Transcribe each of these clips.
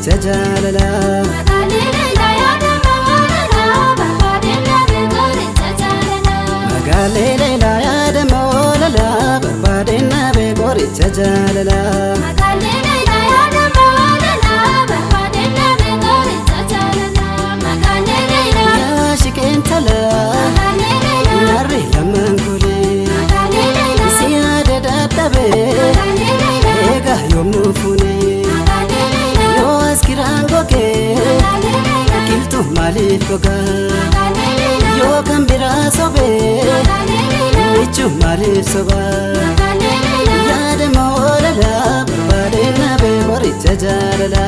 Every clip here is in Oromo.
qoricha jaalala. Magaalle Layila yaada moolala barbaadeen nabe qoricha jaalala. Yaa shiqeen tala narri lamaan kulee si yaada dadhabee eegaa yommuu fuunee yoo as kiraan gogee qilxuu maaliif gogaa yoo kan biraa sobee michuu maaliif sobaa yaada moolala barbaadeen nabe qoricha jaalala.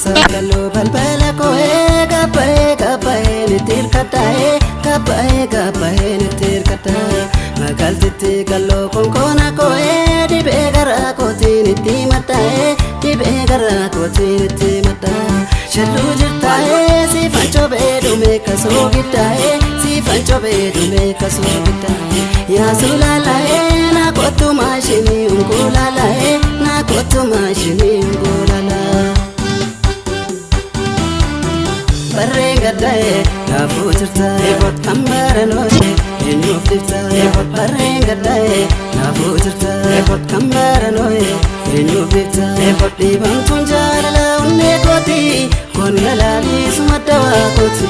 Sakalo balbala koe kapae nitir katae nitir kata magal titi kallo konkona koe dibe gara koti niti mata shallu jirtae si fancho bedu me kaso gitae si fancho bedu me kaso gitae ya sulalae na kotu mashini ungulalae na kotu mashini ungulala. Barrenga dae na futurta ebot kamara noe enyuf difta ebot barrenga dae na futurta ebot kamara noe enyuf difta ebot dibam tunjala unne koti konna lali sumadawa koti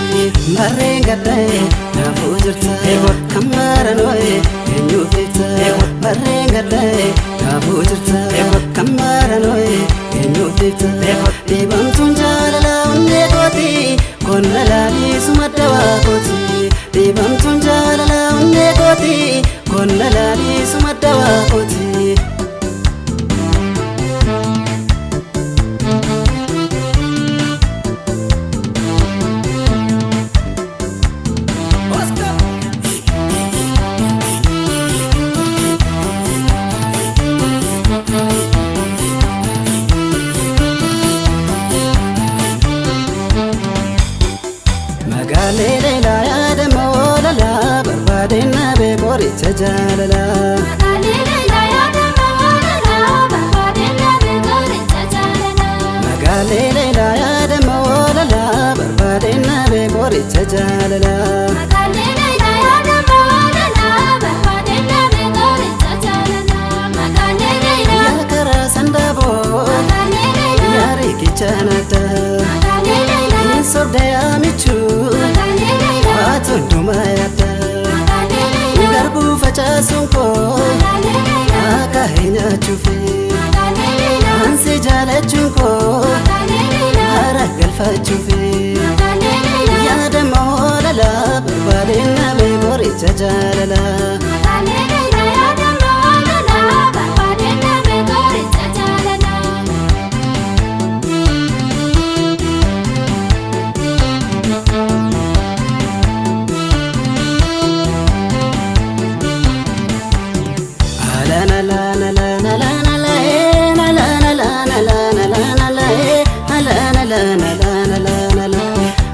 barrenga dae na futurta ebot kamara noe enyuf difta ebot barrenga dae na futurta ebot kamara noe enyuf difta ebot dibam tunjala unne koti konna lali sumadawa koti dibam tunjala unne koti konna lali sumadawa koti. Magaalle Layila yaada moolala barbaadeen nabe qoricha jaalala. Magaalle Layila yaada moolala barbaadeen nabe qoricha jaalala. Yaa karaa sandaaboo yaa riikichaanata. Sordaya michu atundumata garbu facasunko akahina chufe ansi jalachunko haragal fachufe yaada moolala barbaadeen nabe qoricha jaalala.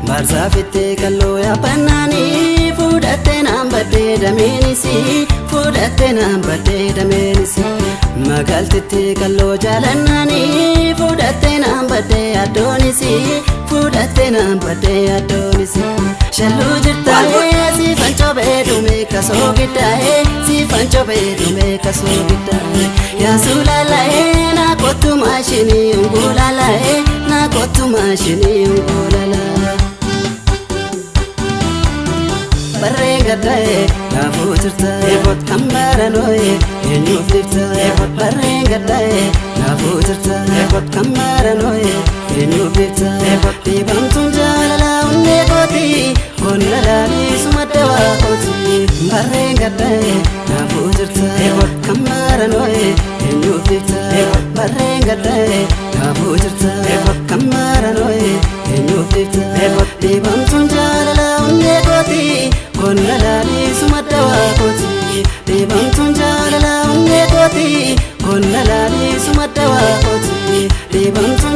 Marzafitte kallo ya pannani fudatte nambade damenisi fudatte nambade damenisi magaltitte kallo jaalannani fudatte nambade adonisi fudatte nambade adonisi shallu jirtae si fancho bedu me kaso gitae si fancho bedu me kaso gitae ya sulalae na kotu mashini ungulalae na kotu mashini ungulala. Barrenga dae na futurta ebot kamara noe enyuf difta ebot barrenga dae na futurta ebot kamara noe enyuf difta ebot dibam tunjala unne koti konna lali sumadawa koti barrenga dae na futurta ebot kamara noe enyuf difta ebot barrenga dae na futurta ebot kamara noe enyuf difta ebot dibam tunjala unne koti Nalali sumadda waaqoti Deebamtu